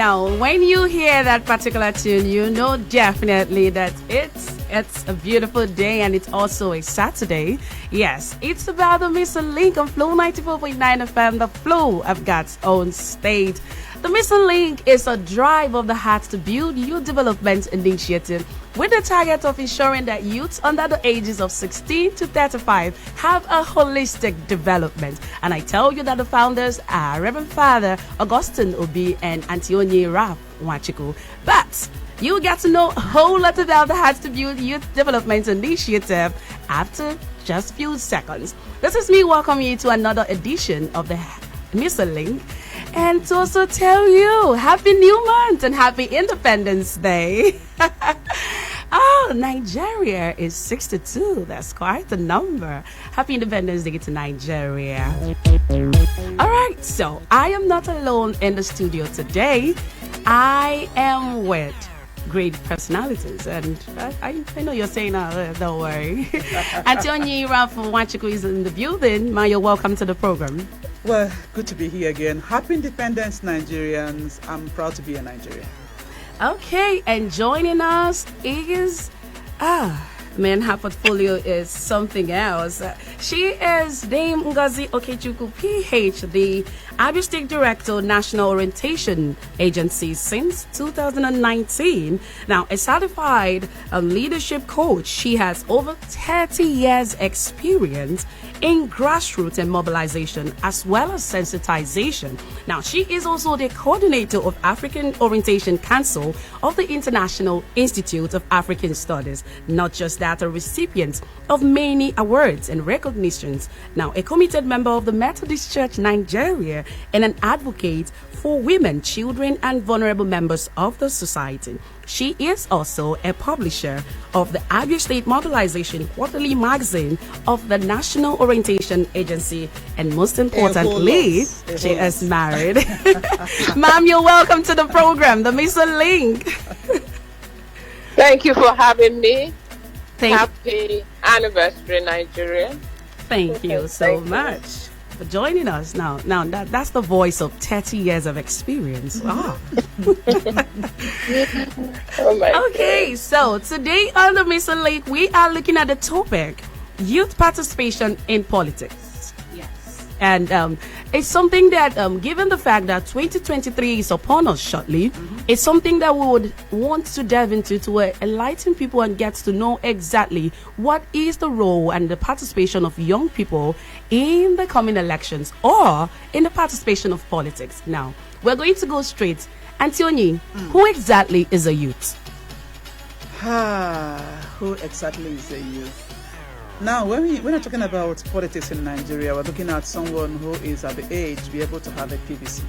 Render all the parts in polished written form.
Now, when you hear that particular tune, you know definitely that it's a beautiful day and it's also a Saturday. Yes, it's about the Missing Link on Flow 94.9 FM, the flow of God's own state. The Missing Link is a drive of the heart to build youth development initiative with the target of ensuring that youths under the ages of 16 to 35 have a holistic development. And I tell you that the founders are Reverend Father Augustine Obi and Antionyi Raf Wachiku. But you get to know a whole lot about the Heart to Build Youth Development Initiative after just a few seconds. This is me welcoming you to another edition of the Missing Link. And to also tell you, Happy New Month and Happy Independence Day. Oh, Nigeria is 62. That's quite a number. Happy Independence Day to Nigeria. All right, so I am not alone in the studio today. I am with great personalities, and I know you're saying, don't worry. Antionyi Raf Wachiku is in the building. Ma, you're welcome to the program. Well, good to be here again. Happy Independence, Nigerians. I'm proud to be a Nigerian. Okay, and joining us is, man, her portfolio is something else. She is Dame Ngozi Okechukwu, PhD, Abia State Director, National Orientation Agency since 2019. Now, a certified leadership coach, she has over 30 years experience in grassroots and mobilization as well as sensitization. Now, she is also the coordinator of African Orientation Council of the International Institute of African Studies. Not just that, a recipient of many awards and recognitions. Now, a committed member of the Methodist Church Nigeria and an advocate for women, children, and vulnerable members of the society. She is also a publisher of the Abia State Mobilization Quarterly Magazine of the National Orientation Agency, and most importantly, she is married. Ma'am, you're welcome to the program, The Missing Link. Thank you for having me. Happy anniversary, Nigeria. Thank you so much for joining us. Now that's the voice of 30 years of experience. Okay, so today on the Missing Link, we are looking at the topic youth participation in politics. Yes. And it's something that, given the fact that 2023 is upon us shortly, it's something that we would want to delve into to enlighten people and get to know exactly what is the role and the participation of young people in the coming elections or in the participation of politics. Now, we're going to go straight. Antionyi, who exactly is a youth? Who exactly is a youth? Now, when we're talking about politics in Nigeria, we're looking at someone who is at the age to be able to have a PVC.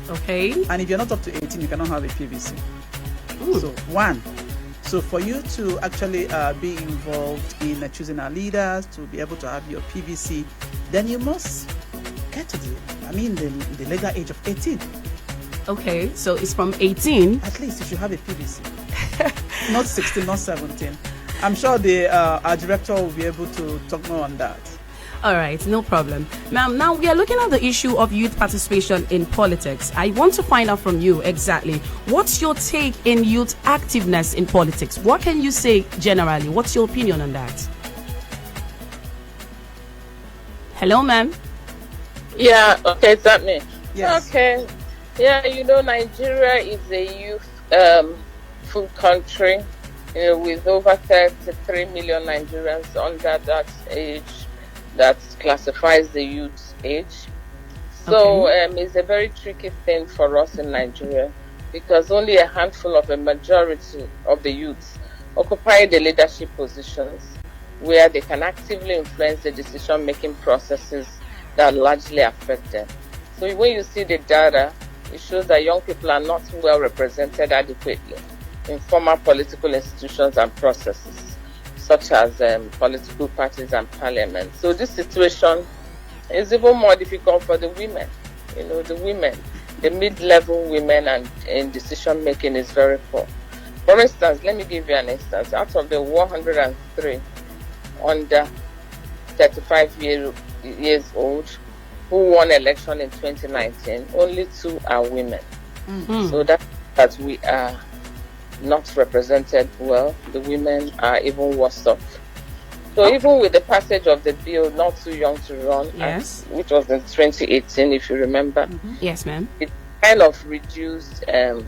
Okay. And if you're not up to 18, you cannot have a PVC. Ooh. So for you to actually be involved in choosing our leaders, to be able to have your PVC, then you must get to the legal age of 18. Okay, so it's from 18. At least you should have a PVC. Not 16, not 17. I'm sure our director will be able to talk more on that. All right, no problem. Ma'am, now we are looking at the issue of youth participation in politics. I want to find out from you exactly, what's your take in youth activeness in politics? What can you say generally? What's your opinion on that? Hello, ma'am. Yeah, okay, is that me? Yes. Okay. Yeah, Nigeria is a youth food country, with over 33 million Nigerians under that age that classifies the youth age. So it's a very tricky thing for us in Nigeria because only a handful of a majority of the youths occupy the leadership positions where they can actively influence the decision-making processes that largely affect them. So when you see the data, it shows that young people are not well represented adequately in formal political institutions and processes, such as political parties and parliament. So this situation is even more difficult for the women. The mid-level women and in decision making is very poor. For instance, let me give you an instance. Out of the 103 under 35 years old who won election in 2019, only 2 are women. So that we are not represented well. The women are even worse off. So even with the passage of the bill, Not Too Young to Run, Yes. which was in 2018, if you remember, Yes, ma'am. it kind of reduced the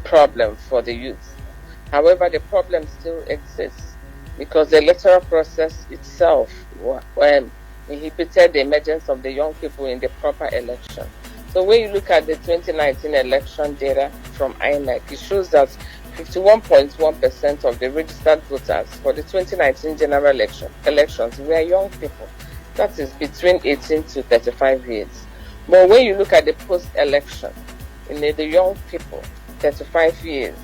problem for the youth. However, the problem still exists because the electoral process itself inhibited the emergence of the young people in the proper election. So when you look at the 2019 election data from INEC, it shows that 51.1% of the registered voters for the 2019 general elections were young people. That is between 18 to 35 years. But when you look at the post-election, the young people, 35 years,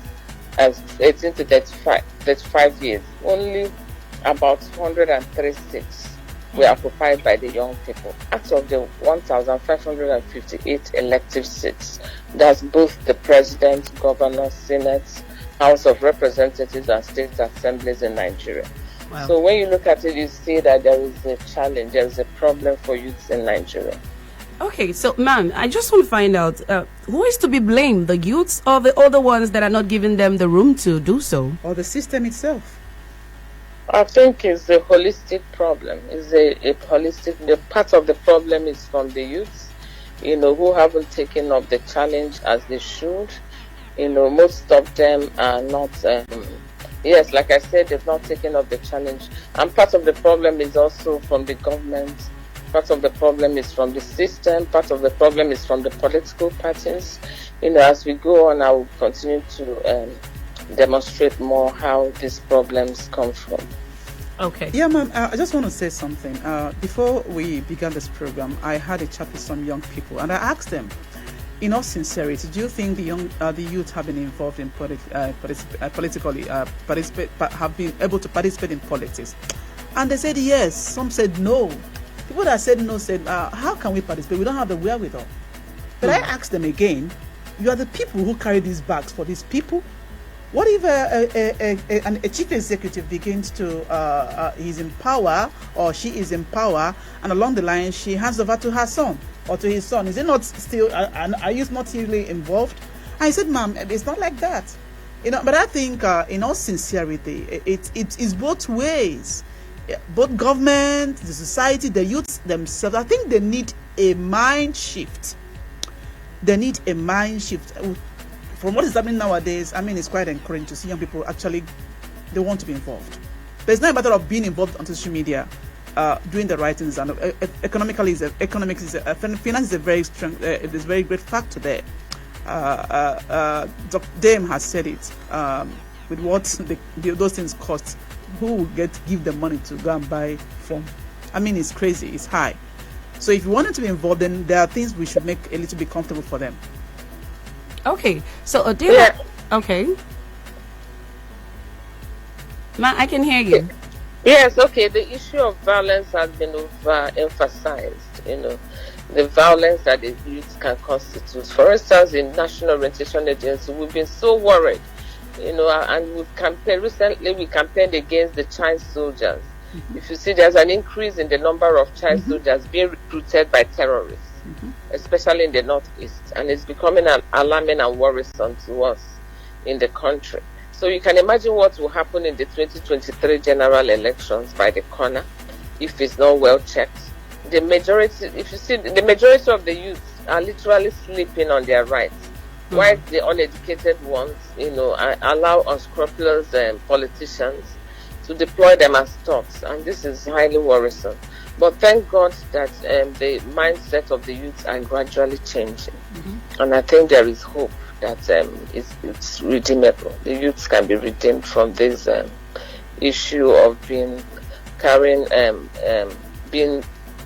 as 18 to 35 years, only about 136 were occupied by the young people. Out of the 1,558 elective seats, that's both the president, governor, senate, House of Representatives, and state assemblies in Nigeria. Wow. So when you look at it, you see that there is a challenge, there is a problem for youths in Nigeria. Okay, so ma'am, I just want to find out who is to be blamed, the youths or the other ones that are not giving them the room to do so? Or the system itself? I think it's a holistic problem. It's a holistic. The part of the problem is from the youths, who haven't taken up the challenge as they should. Most of them are not. Yes, like I said, they've not taken up the challenge. And part of the problem is also from the government. Part of the problem is from the system. Part of the problem is from the political parties. As we go on, I will continue to demonstrate more how these problems come from. Okay. Yeah, ma'am, I just want to say something. Before we began this program, I had a chat with some young people, and I asked them, in all sincerity, do you think the youth have been involved in politically, have been able to participate in politics? And they said yes. Some said no. People that said no said, how can we participate? We don't have the wherewithal. But I asked them again, you are the people who carry these bags for these people. What if a chief executive begins to, he's in power or she is in power, and along the line she hands over to her son or to his son? Is it not still, are you not really involved? I said, ma'am, it's not like that. But I think in all sincerity, it is both ways. Both government, the society, the youths themselves, I think they need a mind shift. They need a mind shift. From what is happening nowadays, it's quite encouraging to see young people actually, they want to be involved. But it's not a matter of being involved on social media, doing the right things. And finance is a very strong, it is a very great factor there. Dr. Dame has said it. With what those things cost, who will give them money to go and buy from? It's crazy. It's high. So if you wanted to be involved, then there are things we should make a little bit comfortable for them. Okay, so Odile, okay. Ma, I can hear you. Yes, okay. The issue of violence has been overemphasized. The violence that the youth can constitute. For instance, in National Orientation Agency, we've been so worried, and recently we campaigned against the child soldiers. If you see, there's an increase in the number of child soldiers being recruited by terrorists. Especially in the Northeast, and it's becoming alarming and worrisome to us in the country. So you can imagine what will happen in the 2023 general elections by the corner if it's not well checked. The majority of the youth are literally sleeping on their rights, while the uneducated ones, allow unscrupulous politicians to deploy them as thugs, and this is highly worrisome. But thank God that the mindset of the youth are gradually changing. And I think there is hope that it's redeemable. The youths can be redeemed from this issue of being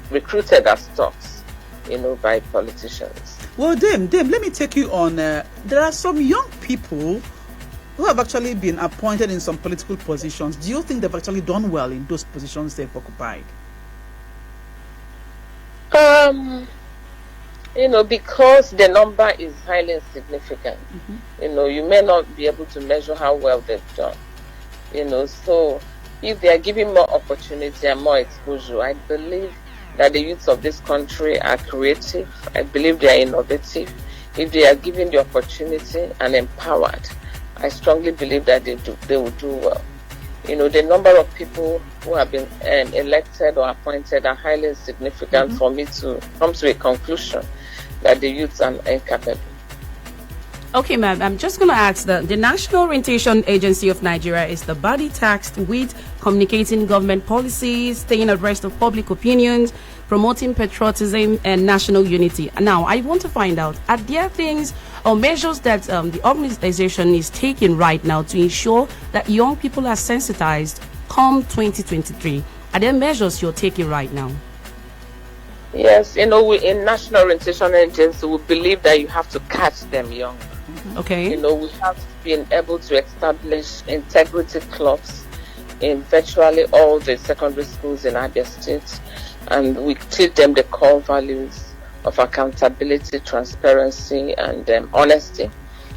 recruited as thugs, by politicians. Well, Dame, let me take you on. There are some young people who have actually been appointed in some political positions. Do you think they've actually done well in those positions they've occupied? Because the number is highly insignificant, you may not be able to measure how well they've done. So if they are given more opportunity and more exposure, I believe that the youths of this country are creative. I believe they are innovative. if they are given the opportunity and empowered, I strongly believe that they will do well. The number of people who have been elected or appointed are highly insignificant for me to come to a conclusion that the youths are incapable. Okay, ma'am, I'm just going to ask the National Orientation Agency of Nigeria is the body tasked with communicating government policies, staying abreast of public opinions, promoting patriotism and national unity. Now, I want to find out, are there things or measures that the organization is taking right now to ensure that young people are sensitized come 2023? Are there measures you're taking right now? Yes, we in National Orientation Agency, we believe that you have to catch them young. Okay. We have been able to establish integrity clubs in virtually all the secondary schools in Abia State, and we teach them the core values of accountability, transparency, and honesty.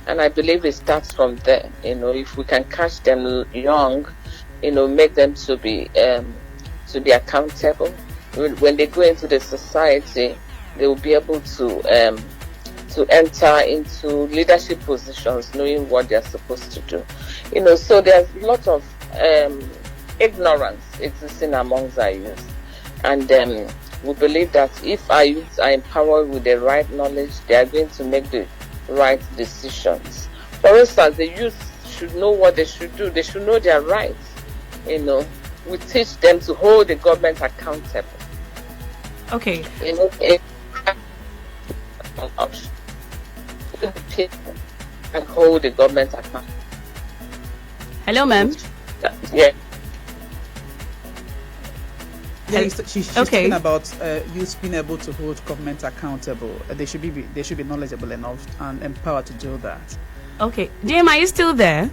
And I believe it starts from there. If we can catch them young, make them to be accountable. When they go into the society, they will be able to enter into leadership positions, knowing what they are supposed to do. So there's a lot of ignorance existing amongst our youth, and we believe that if our youth are empowered with the right knowledge, they are going to make the right decisions. For instance, the youth should know what they should do. They should know their rights. We teach them to hold the government accountable. Okay. And hold the government accountable. Hello, ma'am. Yeah. She's talking about youth being able to hold government accountable. They should be knowledgeable enough and empowered to do that. Okay, Jim, are you still there?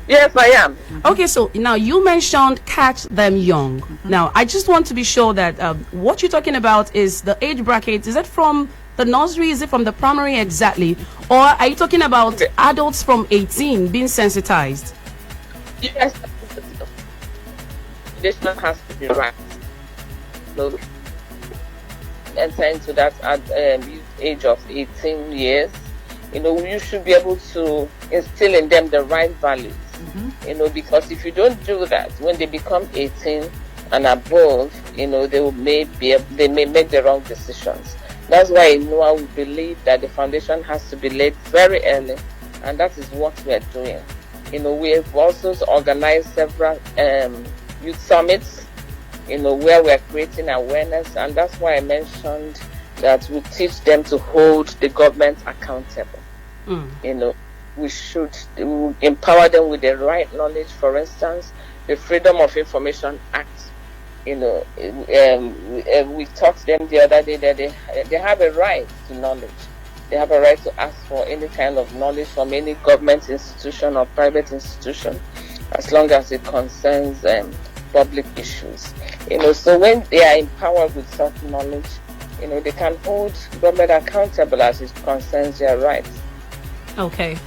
Yes, I am. Okay, so now you mentioned catch them young. Now, I just want to be sure that what you're talking about is the age bracket. Is it from the nursery? Is it from the primary exactly? Or are you talking about adults from 18 being sensitized? Yes. This man has to be right. So, enter into that at age of 18 years. You should be able to instill in them the right values. Because if you don't do that, when they become 18 and above, they may make the wrong decisions. That's why in NOAA we believe that the foundation has to be laid very early, and that is what we are doing. We have also organized several youth summits, where we are creating awareness, and that's why I mentioned that we teach them to hold the government accountable. We will empower them with the right knowledge. For instance, the Freedom of Information Act. We taught them the other day that they have a right to knowledge. They have a right to ask for any kind of knowledge from any government institution or private institution, as long as it concerns public issues. So when they are empowered with such knowledge, they can hold government accountable as it concerns their rights. Okay.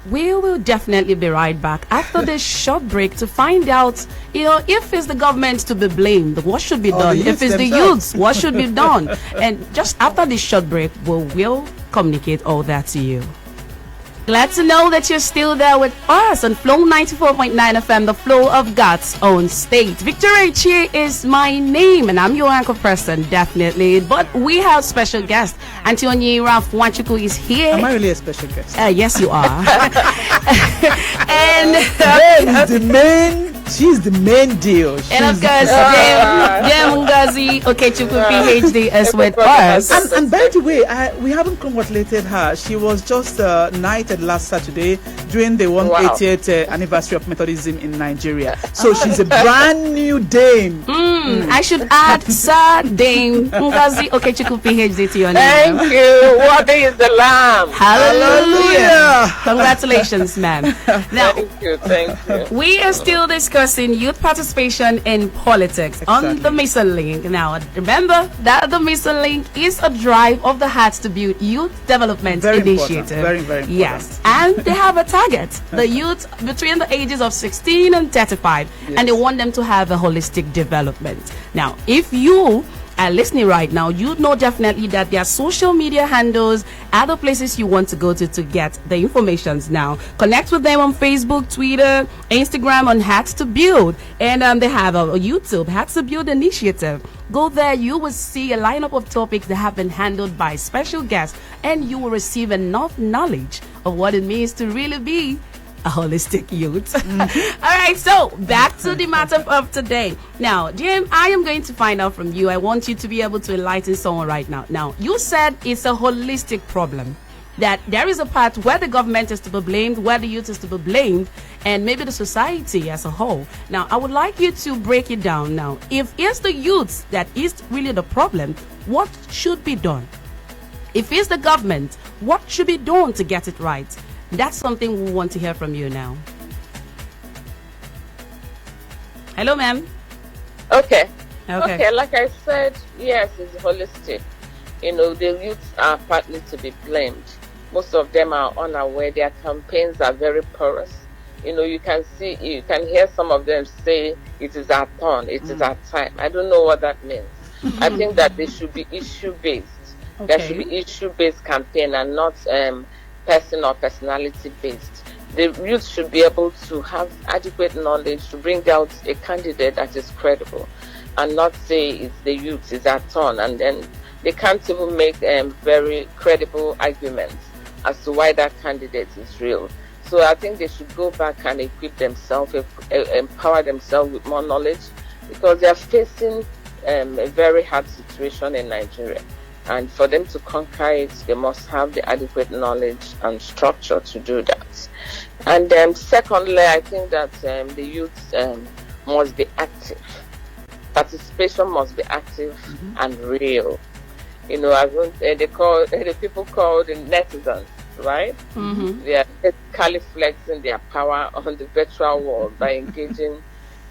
We will definitely be right back after this short break to find out, if it's the government to be blamed, what should be done? If it's the youths, what should be done? And just after this short break, we will communicate all that to you. Glad to know that you're still there with us on Flow 94.9 FM, the flow of God's own state. Victoria Chie is my name, and I'm your anchor person, definitely. But we have special guest. Antonyi Ralph Wanchuku is here. Am I really a special guest? Yes, you are. And she's the main deal. And of course, Jem Ngozi Okechukwu PhD is with us. And by the way, we haven't congratulated her. She was just knighted last Saturday during the 180th anniversary of Methodism in Nigeria. So she's a brand new dame. I should add Sir Dame Ngozi Okechukwu PhD to your name. Thank you. What is the lamb? Hallelujah. Congratulations, ma'am. Now, Thank you. We are still discussing youth participation in politics on the Mission Link. Now, remember that the Mission Link is a drive of the heart to build youth development initiative. Very, very important. Yes, and they have a target: the youth between the ages of 16 and 35, and they want them to have a holistic development. Now, if you are listening right now, you know definitely that there are social media handles, other places you want to go to get the informations now. Connect with them on Facebook, Twitter, Instagram on Hats to Build. And they have a YouTube, Hats to Build initiative. Go there, you will see a lineup of topics that have been handled by special guests, and you will receive enough knowledge of what it means to really be a holistic youth. All right, so back to the matter of today. Now, Jim, I am going to find out from you. I want you to be able to enlighten someone right now. Now, you said it's a holistic problem, that there is a part where the government is to be blamed, where the youth is to be blamed, and maybe the society as a whole. Now, I would like you to break it down now. If it's the youth that is really the problem, what should be done? If it's the government, what should be done to get it right? That's something we want to hear from you now. Hello, ma'am. Okay, like I said, yes, it's holistic. You know, the youths are partly to be blamed. Most of them are unaware. Their campaigns are very porous. You know, you can hear some of them say it is our turn, it is our time. I don't know what that means. I think that they should be issue-based. There should be issue-based campaign and not person or personality-based. The youth should be able to have adequate knowledge to bring out a candidate that is credible, and not say it's the youth, it's our turn, and then they can't even make very credible arguments as to why that candidate is real. So I think they should go back and equip themselves, empower themselves with more knowledge, because they are facing a very hard situation in Nigeria. And for them to conquer it, they must have the adequate knowledge and structure to do that. And secondly, I think that the youth must be active. Participation must be active and real. You know, the people called the netizens, right? They are basically flexing their power on the virtual world by engaging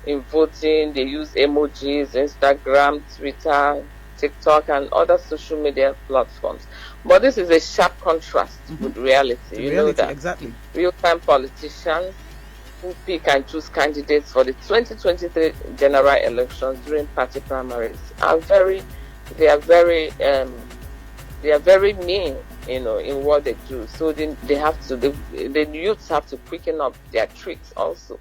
in voting. They use emojis, Instagram, Twitter, TikTok, and other social media platforms. But this is a sharp contrast with reality. You know that exactly. Real-time politicians who pick and choose candidates for the 2023 general elections during party primaries are very mean, you know, in what they do. So the youths have to quicken up their tricks also.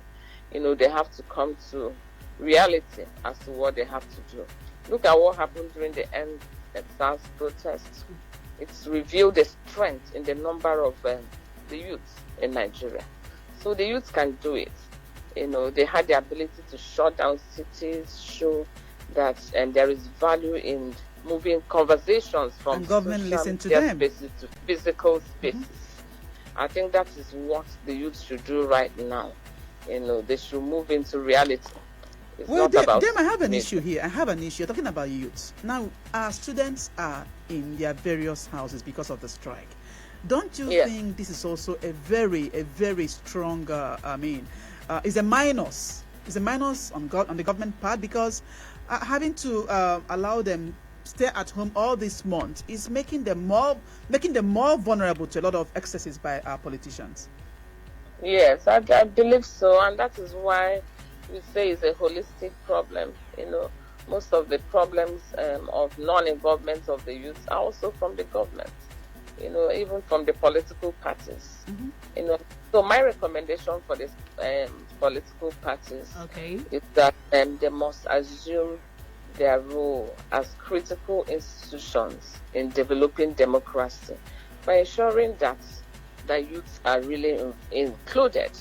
You know, they have to come to reality as to what they have to do. Look at what happened during the EndSARS protests. It's revealed the strength in the number of the youths in Nigeria. So the youths can do it. You know, they had the ability to shut down cities, show that there is value in moving conversations from and government listen to them. them Spaces to physical spaces. I think that is what the youth should do right now. You know, they should move into reality. It's not about I have an issue here. I have an issue talking about youths. Now, our students are in their various houses because of the strike. Don't you think this is also a very strong, is a minus? Is a minus on the government part, because having to allow them stay at home all this month is making them more vulnerable to a lot of excesses by our politicians. Yes, I believe so, and that is why we say it's a holistic problem. You know, most of the problems of non-involvement of the youth are also from the government. You know, even from the political parties. You know, so my recommendation for this political parties is that they must assume their role as critical institutions in developing democracy by ensuring that the youths are really included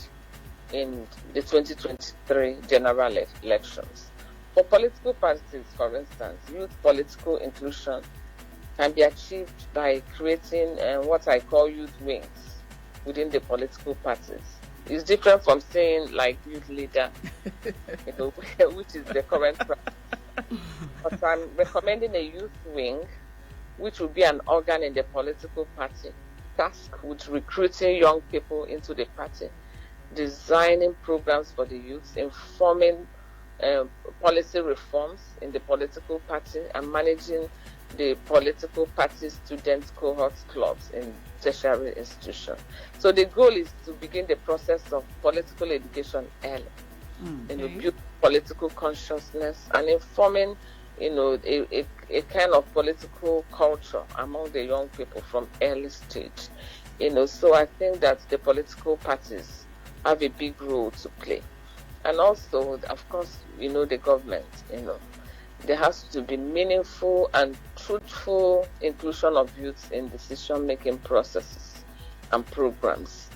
in the 2023 general elections. For political parties, for instance, youth political inclusion can be achieved by creating what I call youth wings within the political parties. It's different from saying like youth leader, you know, which is the current practice. But I'm recommending a youth wing, which will be an organ in the political party, tasked with recruiting young people into the party, designing programs for the youth, informing policy reforms in the political party, and managing the political party student cohort clubs in tertiary institutions. So the goal is to begin the process of political education early, build political consciousness and informing a kind of political culture among the young people from early stage. So I think that the political parties have a big role to play. And also, of course, the government, there has to be meaningful and truthful inclusion of youth in decision-making processes and programs.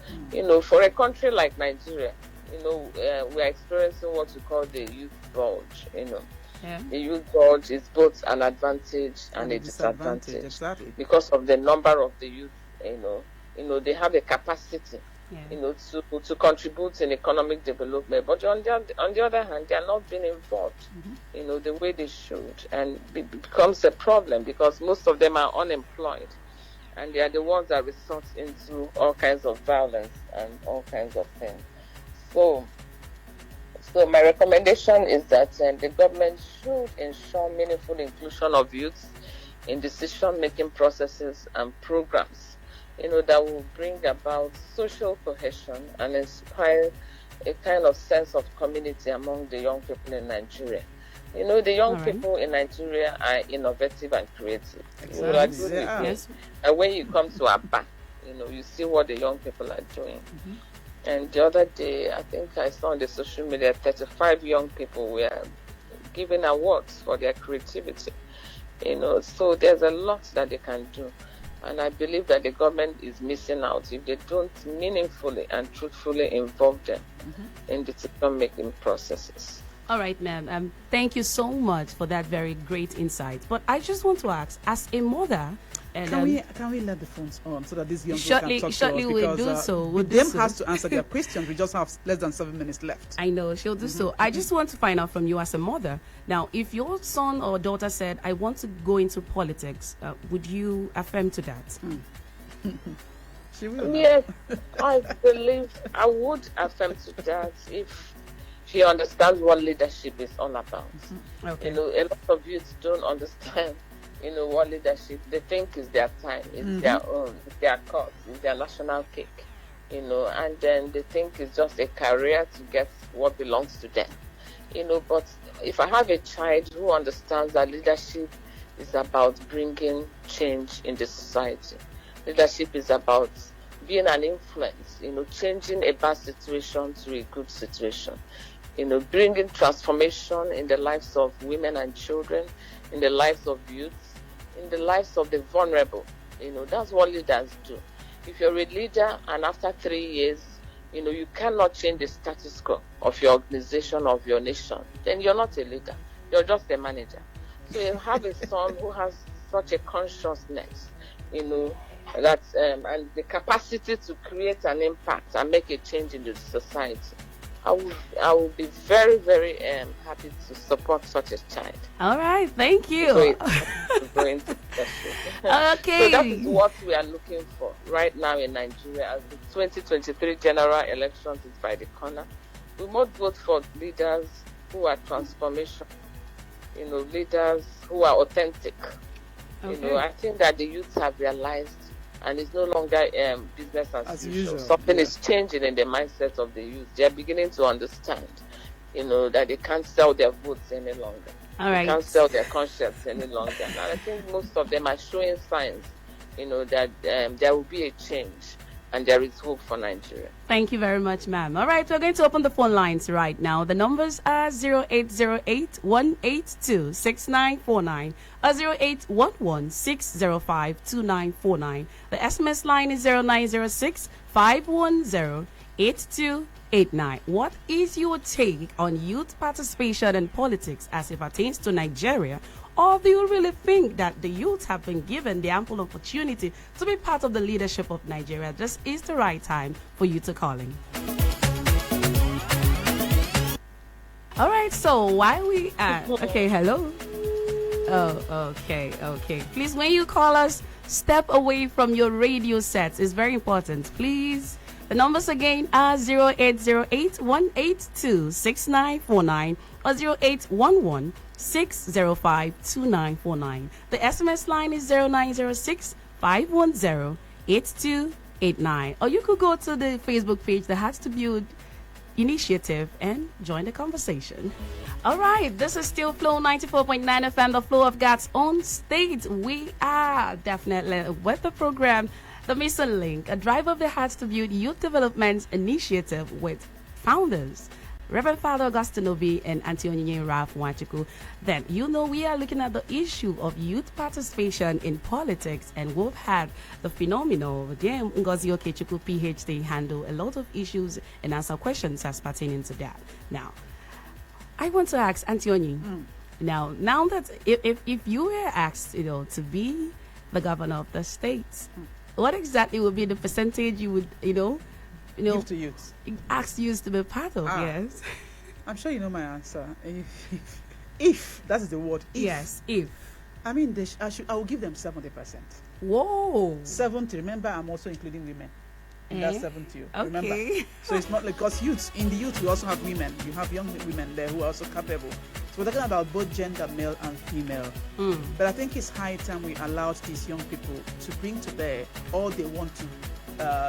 For a country like Nigeria, we are experiencing what we call the youth bulge. Yeah. The youth bulge is both an advantage and a disadvantage. Exactly. Because of the number of the youth, they have the capacity, to contribute in economic development. But on the other hand, they are not being involved, the way they should, and it becomes a problem because most of them are unemployed. And they are the ones that resort into all kinds of violence and all kinds of things. So my recommendation is that the government should ensure meaningful inclusion of youth in decision-making processes and programs, that will bring about social cohesion and inspire a kind of sense of community among the young people in Nigeria. The young people in Nigeria are innovative and creative. Exactly. Yes. And when you come to Aba, you see what the young people are doing. And the other day, I think I saw on the social media, 35 young people were given awards for their creativity. So there's a lot that they can do. And I believe that the government is missing out if they don't meaningfully and truthfully involve them in decision-making processes. All right, ma'am. Thank you so much for that very great insight. But I just want to ask, as a mother, and can we let the phones on so that these young people can talk to us? Shortly we'll do so. We'll do them so. has to answer their questions. We just have less than 7 minutes left. I know, she'll do so. I just want to find out from you as a mother. Now, if your son or daughter said, I want to go into politics, would you affirm to that? She will. Yes, I believe I would affirm to that if she understands what leadership is all about. Okay. A lot of youth don't understand, what leadership. They think is their time, it's their own, it's their cause, it's their national cake, and then they think it's just a career to get what belongs to them, But if I have a child who understands that leadership is about bringing change in the society, leadership is about being an influence, changing a bad situation to a good situation. Bringing transformation in the lives of women and children, in the lives of youth, in the lives of the vulnerable. That's what leaders do. If you're a leader and after 3 years, you cannot change the status quo of your organization, of your nation, then you're not a leader. You're just a manager. So you have a son who has such a consciousness, that and the capacity to create an impact and make a change in the society. I will be very, very happy to support such a child. All right, thank you. Okay. Okay. So that is what we are looking for right now in Nigeria. As the 2023 general elections is by the corner, we must vote for leaders who are transformation, leaders who are authentic. Okay. I think that the youth have realized, and it's no longer business as usual. Something is changing in the mindset of the youth. They are beginning to understand, that they can't sell their votes any longer. All right. They can't sell their conscience any longer. And I think most of them are showing signs, that there will be a change and there is hope for Nigeria. Thank you very much, ma'am. All right, we're going to open the phone lines right now. The numbers are 0808-182-6949 or 0811-605-2949. The SMS line is 0906-510-8289. What is your take on youth participation in politics as it pertains to Nigeria? Or do you really think that the youth have been given the ample opportunity to be part of the leadership of Nigeria? This is the right time for you to call in. All right, so while we are... Okay, hello? Oh, okay. Please, when you call us, step away from your radio sets. It's very important. Please. The numbers again are 0808-182-6949 or 0811-605-2949. The SMS line is 0906-510-8289. Or you could go to the Facebook page, The Hearts to Build initiative and join the conversation. All right, this is still Flow 94.9 FM, the flow of God's own state. We are definitely with the program, The Missing Link, a drive of the heart to build youth development initiative with founders Reverend Father Augustine Obi and Antionyi Ralph Nwachukwu. Then, we are looking at the issue of youth participation in politics, and we've had the phenomenal Dame Ngozi Okechukwu, PhD, handle a lot of issues and answer questions as pertaining to that. Now, I want to ask Antionyi, now that if you were asked, to be the governor of the state, what exactly would be the percentage you would, give to youth? Ask youth to be part of, yes. I'm sure you know my answer. If that is the word, if. Yes, if. I mean, I will give them 70%. Whoa. 70. Remember, I'm also including women. In that 70. Okay. Remember. So it's not like, because in the youth, we also have women. You have young women there who are also capable. So we're talking about both gender, male and female. But I think it's high time we allowed these young people to bring to bear all they want to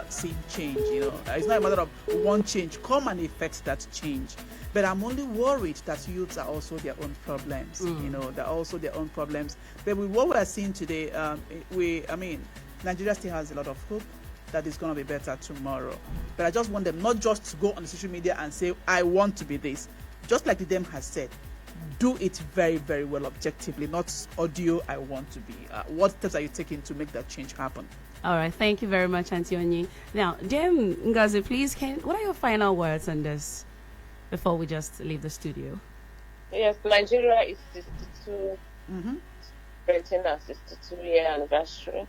see change. It's not a matter of one change, come and effect that change. But I'm only worried that youths are also their own problems. They're also their own problems. But with what we're seeing today, Nigeria still has a lot of hope that it's going to be better tomorrow. But I just want them not just to go on the social media and say, I want to be this. Just like the Dem has said, do it very, very well objectively, not audio, I want to be. What steps are you taking to make that change happen? All right, thank you very much, Antionyi. Now, Dame Ngozi, please, what are your final words on this before we just leave the studio? Yes, Nigeria is 62, celebrating our 62-year anniversary,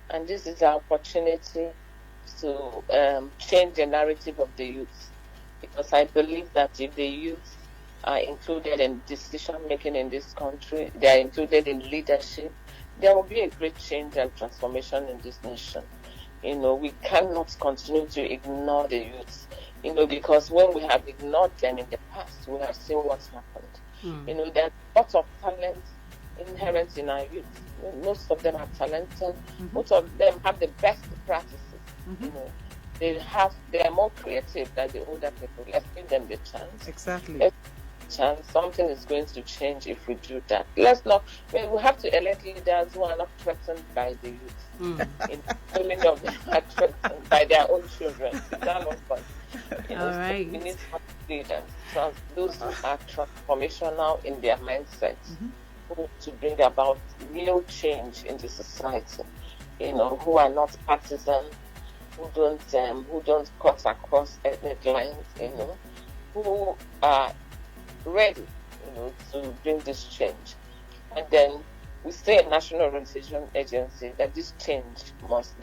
and this is our opportunity to change the narrative of the youth, because I believe that if the youth are included in decision making in this country, they are included in leadership, there will be a great change and transformation in this nation. We cannot continue to ignore the youth, because when we have ignored them in the past, we have seen what's happened. There's lots of talent inherent in our youth. Most of them are talented. Most of them have the best practices. They are more creative than the older people. Let's give them the chance. Exactly. Chance. Something is going to change if we do that. We have to elect leaders who are not threatened by the youth. So many of them are threatened by their own children. It's not fun. All right. We need leaders, those who are transformational in their mindset, to bring about real change in the society. Who are not partisan, who don't cut across ethnic lines. Who are ready, to bring this change. And then we say a national orientation agency that this change must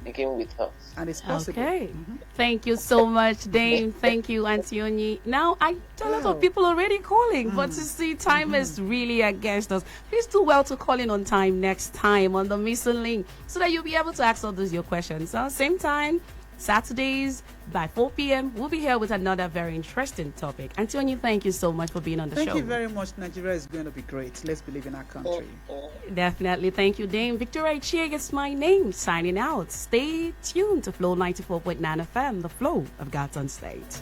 begin with us. And it's possible. Okay. Thank you so much, Dame. Thank you, Antionyi. Now, a lot of people already calling, but you see, time is really against us. Please do well to call in on time next time on the Missing Link so that you'll be able to ask all those your questions. Same time, Saturdays by 4 p.m. We'll be here with another very interesting topic. Antionyi, thank you so much for being on the show. Thank you very much. Nigeria is going to be great. Let's believe in our country. Definitely. Thank you, Dame. Victoria Chieg is my name. Signing out. Stay tuned to Flow 94.9 FM, the flow of God's on state.